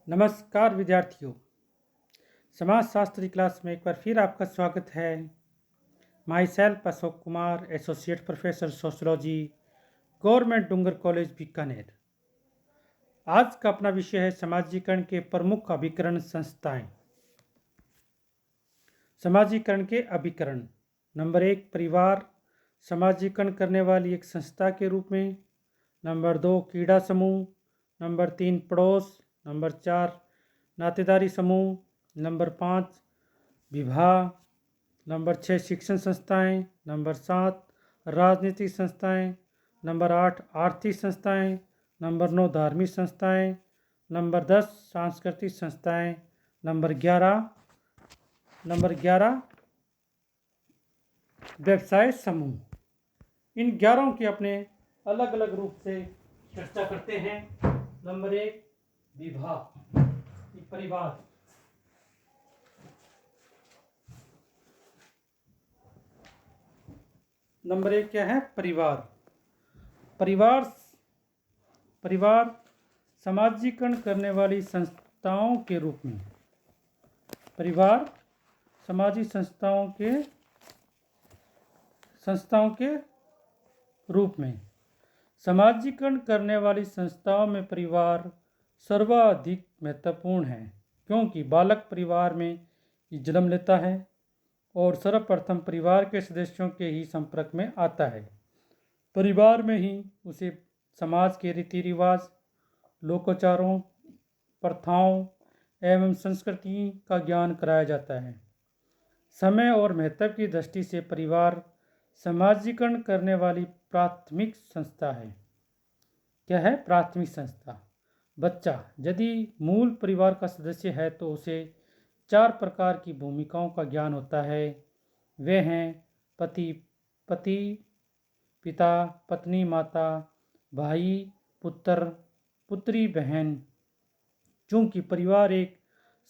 नमस्कार विद्यार्थियों। समाजशास्त्र की क्लास में एक बार फिर आपका स्वागत है। Myself Ashok Kumar, associate professor sociology, government Dungar college Bikaner. आज का अपना विषय है समाजीकरण के प्रमुख अभिकरण संस्थाएं। समाजीकरण के अभिकरण। नंबर 1, परिवार समाजीकरण करने वाली एक संस्था के रूप में। नंबर 2, कीड़ा समूह। नंबर 3, पड़ोस। नंबर 4, नातेदारी समूह। नंबर 5, विवाह। नंबर 6, शिक्षण संस्थाएं। नंबर 7, राजनीतिक संस्थाएं। नंबर 8, आर्थिक संस्थाएं। नंबर 9, धार्मिक संस्थाएं। नंबर 10, सांस्कृतिक संस्थाएं। नंबर 11 व्यवसाय समूह। इन 11 के अपने अलग अलग रूप से चर्चा करते हैं। नंबर 1, विवाह, परिवार। नंबर 1 क्या है? परिवार। परिवार समाजीकरण करने वाली संस्थाओं के रूप में। परिवार सामाजिक संस्थाओं के रूप में समाजीकरण करने वाली संस्थाओं में परिवार सर्वाधिक महत्वपूर्ण है, क्योंकि बालक परिवार में ही जन्म लेता है और सर्वप्रथम परिवार के सदस्यों के ही संपर्क में आता है। परिवार में ही उसे समाज के रीति रिवाज, लोकाचारों, प्रथाओं एवं संस्कृति का ज्ञान कराया जाता है। समय और महत्व की दृष्टि से परिवार समाजीकरण करने वाली प्राथमिक संस्था है। क्या है? प्राथमिक संस्था। बच्चा यदि मूल परिवार का सदस्य है तो उसे 4 प्रकार की भूमिकाओं का ज्ञान होता है। वे हैं पति पिता, पत्नी माता, भाई पुत्र, पुत्री बहन। चूंकि परिवार एक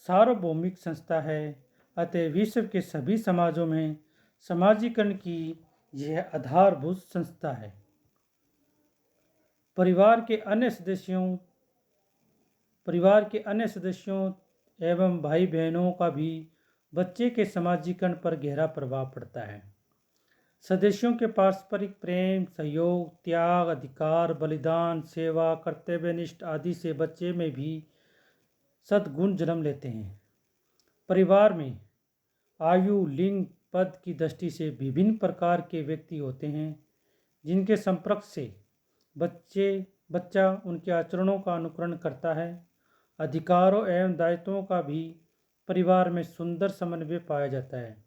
सार्वभौमिक संस्था है, अतः विश्व के सभी समाजों में समाजीकरण की यह आधारभूत संस्था है। परिवार के अन्य सदस्यों एवं भाई बहनों का भी बच्चे के समाजीकरण पर गहरा प्रभाव पड़ता है। सदस्यों के पारस्परिक प्रेम, सहयोग, त्याग, अधिकार, बलिदान, सेवा, कर्तव्यनिष्ठ आदि से बच्चे में भी सद्गुण जन्म लेते हैं। परिवार में आयु, लिंग, पद की दृष्टि से विभिन्न प्रकार के व्यक्ति होते हैं, जिनके संपर्क से बच्चा उनके आचरणों का अनुकरण करता है। अधिकारों एवं दायित्वों का भी परिवार में सुंदर समन्वय पाया जाता है।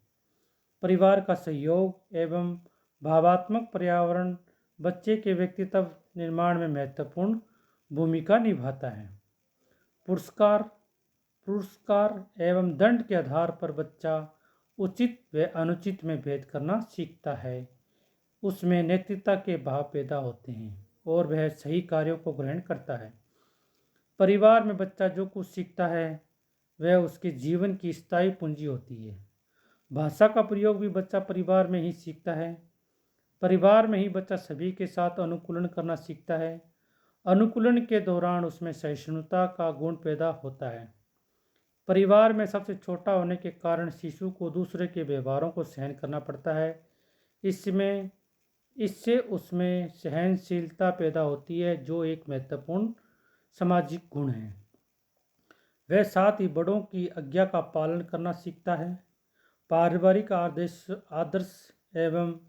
परिवार का सहयोग एवं भावात्मक पर्यावरण बच्चे के व्यक्तित्व निर्माण में महत्वपूर्ण भूमिका निभाता है। पुरस्कार एवं दंड के आधार पर बच्चा उचित व अनुचित में भेद करना सीखता है। उसमें नैतिकता के भाव पैदा होते हैं और वह सही कार्यों को ग्रहण करता है। परिवार में बच्चा जो कुछ सीखता है वह उसके जीवन की स्थायी पूंजी होती है। भाषा का प्रयोग भी बच्चा परिवार में ही सीखता है। परिवार में ही बच्चा सभी के साथ अनुकूलन करना सीखता है। अनुकूलन के दौरान उसमें सहिष्णुता का गुण पैदा होता है। परिवार में सबसे छोटा होने के कारण शिशु को दूसरे के व्यवहारों को सहन करना पड़ता है। इससे उसमें सहनशीलता पैदा होती है, जो एक महत्वपूर्ण सामाजिक गुण है। वह साथ ही बड़ों की आज्ञा का पालन करना सीखता है। पारिवारिक आदर्श एवं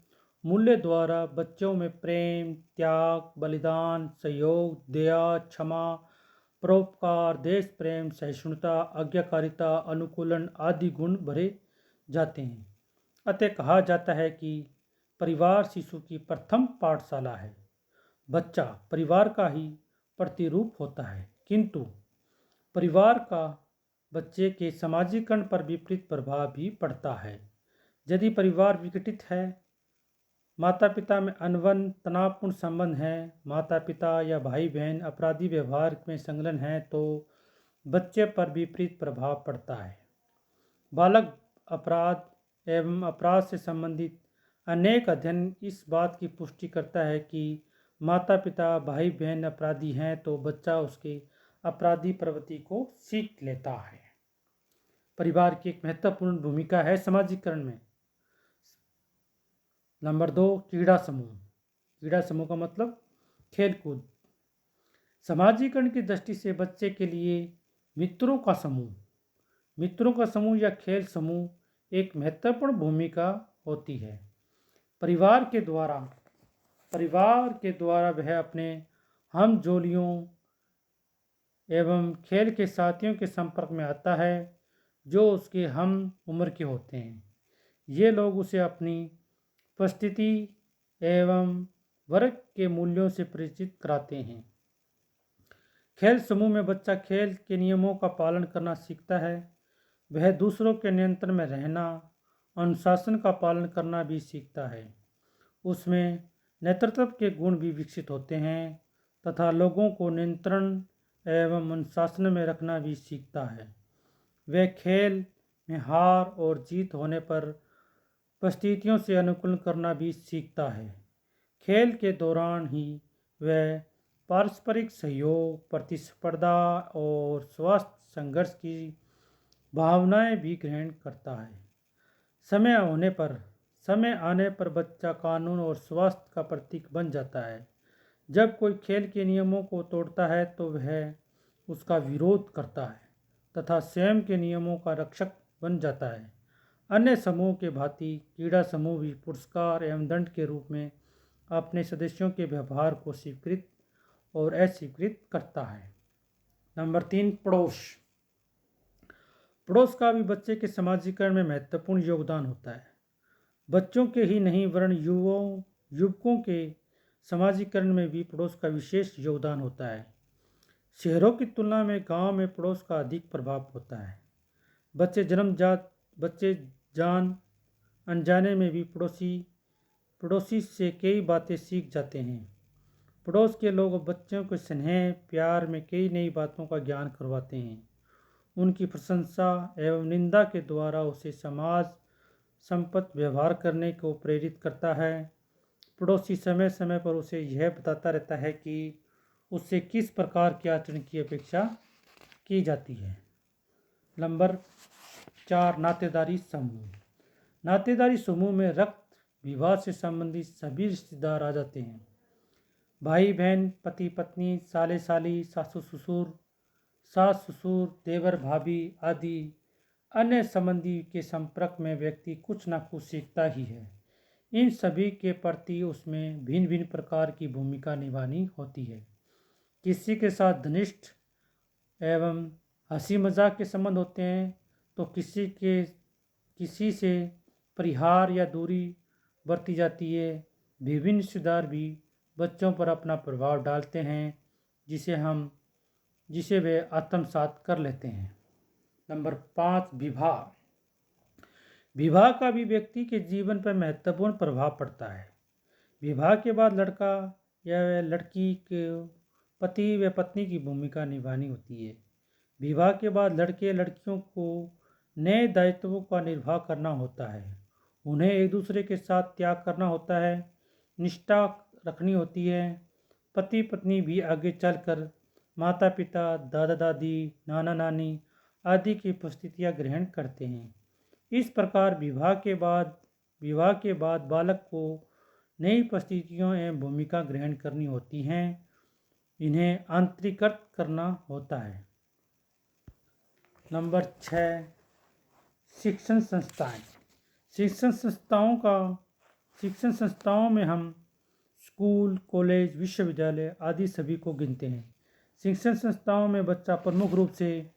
मूल्य द्वारा बच्चों में प्रेम, त्याग, बलिदान, सहयोग, दया, क्षमा, परोपकार, देश प्रेम, सहिष्णुता, आज्ञाकारिता, अनुकूलन आदि गुण भरे जाते हैं। अतः कहा जाता है कि परिवार शिशु की प्रथम पाठशाला है। बच्चा परिवार का ही प्रतिरूप होता है, किंतु परिवार का बच्चे के समाजीकरण पर विपरीत प्रभाव भी पड़ता है। यदि परिवार विघटित है, माता पिता में अनबन, तनावपूर्ण संबंध है, माता पिता या भाई बहन अपराधी व्यवहार में संलग्न है, तो बच्चे पर विपरीत प्रभाव पड़ता है। बालक अपराध एवं अपराध से संबंधित अनेक अध्ययन इस बात की पुष्टि करता है कि माता पिता भाई बहन अपराधी हैं तो बच्चा उसके अपराधी प्रवृत्ति को सीख लेता है। परिवार की एक महत्वपूर्ण भूमिका है समाजीकरण में। नंबर 2, क्रीड़ा समूह। क्रीड़ा समूह का मतलब खेलकूद। समाजीकरण की दृष्टि से बच्चे के लिए मित्रों का समूह या खेल समूह एक महत्वपूर्ण भूमिका होती है। परिवार के द्वारा वह अपने हमजोलियों एवं खेल के साथियों के संपर्क में आता है जो उसके हम उम्र के होते हैं। ये लोग उसे अपनी उपस्थिति एवं वर्ग के मूल्यों से परिचित कराते हैं। खेल समूह में बच्चा खेल के नियमों का पालन करना सीखता है। वह दूसरों के नियंत्रण में रहना, अनुशासन का पालन करना भी सीखता है। उसमें नेतृत्व के गुण भी विकसित होते हैं तथा लोगों को नियंत्रण एवं अनुशासन में रखना भी सीखता है। वह खेल में हार और जीत होने पर परिस्थितियों से अनुकूलन करना भी सीखता है। खेल के दौरान ही वह पारस्परिक सहयोग, प्रतिस्पर्धा और स्वास्थ्य संघर्ष की भावनाएं भी ग्रहण करता है। समय आने पर बच्चा कानून और स्वास्थ्य का प्रतीक बन जाता है। जब कोई खेल के नियमों को तोड़ता है तो वह उसका विरोध करता है तथा स्वयं के नियमों का रक्षक बन जाता है। अन्य समूह के भांति क्रीड़ा समूह भी पुरस्कार एवं दंड के रूप में अपने सदस्यों के व्यवहार को स्वीकृत और अस्वीकृत करता है। नंबर 3, पड़ोस का भी बच्चे के समाजीकरण में महत्वपूर्ण योगदान होता है। बच्चों के ही नहीं वरन युवकों के समाजीकरण में भी पड़ोस का विशेष योगदान होता है। शहरों की तुलना में गांव में पड़ोस का अधिक प्रभाव होता है। बच्चे जान अनजाने में भी पड़ोसी से कई बातें सीख जाते हैं। पड़ोस के लोग बच्चों को स्नेह प्यार में कई नई बातों का ज्ञान करवाते हैं। उनकी प्रशंसा एवं निंदा के द्वारा उसे समाज संपन्न व्यवहार करने को प्रेरित करता है। पड़ोसी समय समय पर उसे यह बताता रहता है कि उससे किस प्रकार के आचरण की अपेक्षा की जाती है। नंबर 4, नातेदारी समूह में रक्त विवाह से संबंधित सभी रिश्तेदार आ जाते हैं। भाई बहन, पति पत्नी, साले साली, सास ससुर, देवर भाभी आदि अन्य संबंधी के संपर्क में व्यक्ति कुछ न कुछ सीखता ही है। इन सभी के प्रति उसमें भिन्न भिन्न प्रकार की भूमिका निभानी होती है। किसी के साथ घनिष्ठ एवं हंसी मजाक के संबंध होते हैं तो किसी से परिहार या दूरी बरती जाती है। विभिन्न रिश्तेदार भी बच्चों पर अपना प्रभाव डालते हैं जिसे वे आत्मसात कर लेते हैं। नंबर 5, विवाह का भी व्यक्ति के जीवन पर महत्वपूर्ण प्रभाव पड़ता है। विवाह के बाद लड़का या लड़की के पति व पत्नी की भूमिका निभानी होती है। विवाह के बाद लड़के लड़कियों को नए दायित्वों का निर्वाह करना होता है। उन्हें एक दूसरे के साथ त्याग करना होता है, निष्ठा रखनी होती है। पति पत्नी भी आगे चलकर माता पिता, दादा दादी, नाना नानी आदि की उपस्थितियां ग्रहण करते हैं। इस प्रकार विवाह के बाद बालक को नई परिस्थितियों एवं भूमिका ग्रहण करनी होती हैं। इन्हें आंतरिकृत करना होता है। नंबर 6, शिक्षण संस्थाओं में हम स्कूल, कॉलेज, विश्वविद्यालय आदि सभी को गिनते हैं। शिक्षण संस्थाओं में बच्चा प्रमुख रूप से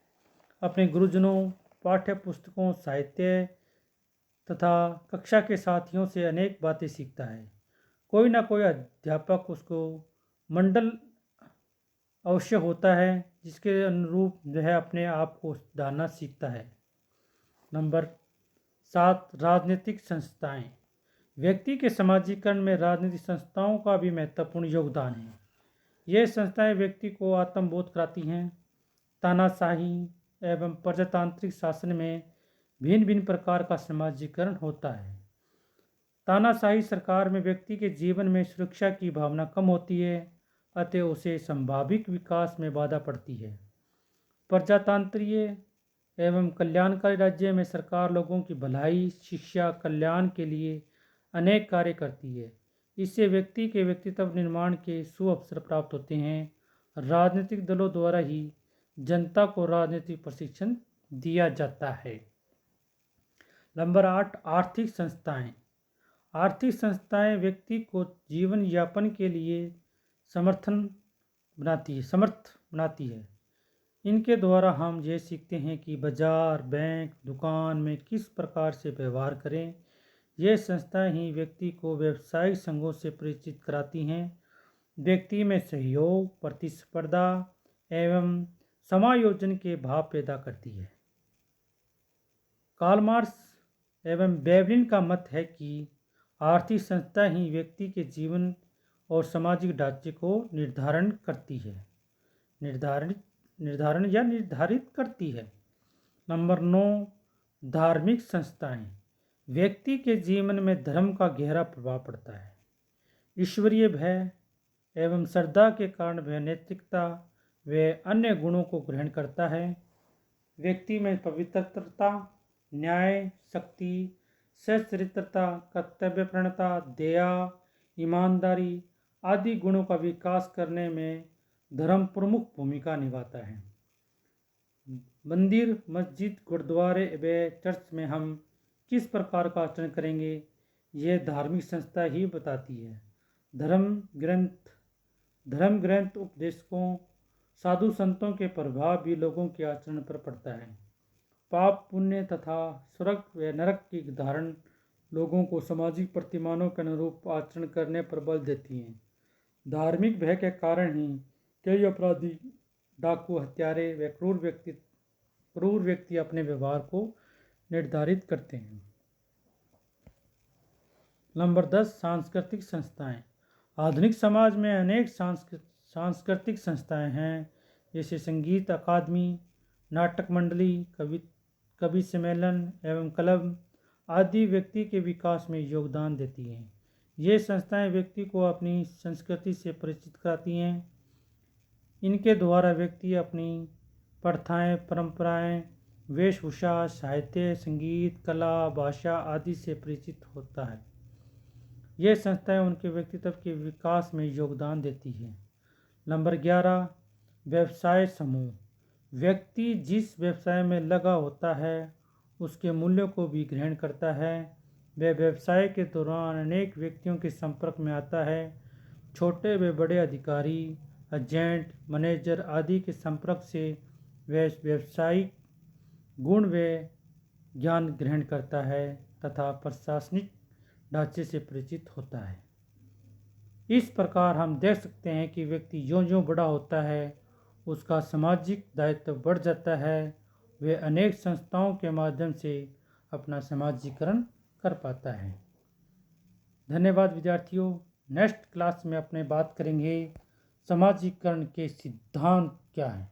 अपने गुरुजनों, पाठ्य पुस्तकों, साहित्य तथा कक्षा के साथियों से अनेक बातें सीखता है। कोई ना कोई अध्यापक उसको मंडल अवश्य होता है जिसके अनुरूप वह अपने आप को सुधारना सीखता है। नंबर 7, राजनीतिक संस्थाएं। व्यक्ति के समाजीकरण में राजनीतिक संस्थाओं का भी महत्वपूर्ण योगदान है। ये संस्थाएं व्यक्ति को आत्मबोध कराती हैं। तानाशाही एवं प्रजातांत्रिक शासन में भिन्न भिन्न प्रकार का समाजीकरण होता है। तानाशाही सरकार में व्यक्ति के जीवन में सुरक्षा की भावना कम होती है अतः उसे संभाविक विकास में बाधा पड़ती है। प्रजातंत्रीय एवं कल्याणकारी राज्य में सरकार लोगों की भलाई, शिक्षा, कल्याण के लिए अनेक कार्य करती है। इससे व्यक्ति के व्यक्तित्व निर्माण के सुअवसर प्राप्त होते हैं। राजनीतिक दलों द्वारा ही जनता को राजनीतिक प्रशिक्षण दिया जाता है। नंबर 8, आर्थिक संस्थाएं। आर्थिक संस्थाएं व्यक्ति को जीवन यापन के लिए समर्थ बनाती है। इनके द्वारा हम ये सीखते हैं कि बाजार, बैंक, दुकान में किस प्रकार से व्यवहार करें। ये संस्थाएं ही व्यक्ति को व्यावसायिक संघों से परिचित कराती हैं। व्यक्ति में सहयोग, प्रतिस्पर्धा एवं समायोजन के भाव पैदा करती है। कार्ल मार्क्स एवं वेवलिन का मत है कि आर्थिक संस्था ही व्यक्ति के जीवन और सामाजिक ढांचे को निर्धारित करती है। नंबर 9, धार्मिक संस्थाएं। व्यक्ति के जीवन में धर्म का गहरा प्रभाव पड़ता है। ईश्वरीय भय एवं श्रद्धा के कारण वह नैतिकता व अन्य गुणों को ग्रहण करता है। व्यक्ति में पवित्रता, न्याय, शक्ति, सच्चरित्रता, कर्तव्यपरायणता, दया, ईमानदारी आदि गुणों का विकास करने में धर्म प्रमुख भूमिका निभाता है। मंदिर, मस्जिद, गुरुद्वारे व चर्च में हम किस प्रकार का आचरण करेंगे, यह धार्मिक संस्था ही बताती है। धर्म ग्रंथ, उपदेशकों, साधु संतों के प्रभाव भी लोगों के आचरण पर पड़ता है। पाप, पुण्य तथा स्वर्ग व नरक की धारण लोगों को सामाजिक प्रतिमानों के अनुरूप आचरण करने पर बल देती हैं। धार्मिक भय के कारण ही कई अपराधी, डाकू, हत्यारे व क्रूर व्यक्ति अपने व्यवहार को निर्धारित करते हैं। नंबर 10, सांस्कृतिक संस्थाएं। आधुनिक समाज में अनेक सांस्कृतिक संस्थाएं हैं, जैसे संगीत अकादमी, नाटक मंडली, कवि सम्मेलन एवं क्लब आदि व्यक्ति के विकास में योगदान देती हैं। ये संस्थाएं व्यक्ति को अपनी संस्कृति से परिचित कराती हैं। इनके द्वारा व्यक्ति अपनी प्रथाएं, परंपराएं, वेशभूषा, साहित्य, संगीत, कला, भाषा आदि से परिचित होता है। ये संस्थाएं उनके व्यक्तित्व के विकास में योगदान देती हैं। नंबर 11, व्यवसाय समूह। व्यक्ति जिस व्यवसाय में लगा होता है उसके मूल्यों को भी ग्रहण करता है। वह व्यवसाय के दौरान अनेक व्यक्तियों के संपर्क में आता है। छोटे व बड़े अधिकारी, एजेंट, मैनेजर आदि के संपर्क से वह व्यावसायिक गुण व ज्ञान ग्रहण करता है तथा प्रशासनिक ढांचे से परिचित होता है। इस प्रकार हम देख सकते हैं कि व्यक्ति ज्यों-ज्यों बड़ा होता है उसका सामाजिक दायित्व बढ़ जाता है। वे अनेक संस्थाओं के माध्यम से अपना समाजीकरण कर पाता है। धन्यवाद विद्यार्थियों। नेक्स्ट क्लास में अपने बात करेंगे समाजीकरण के सिद्धांत क्या हैं।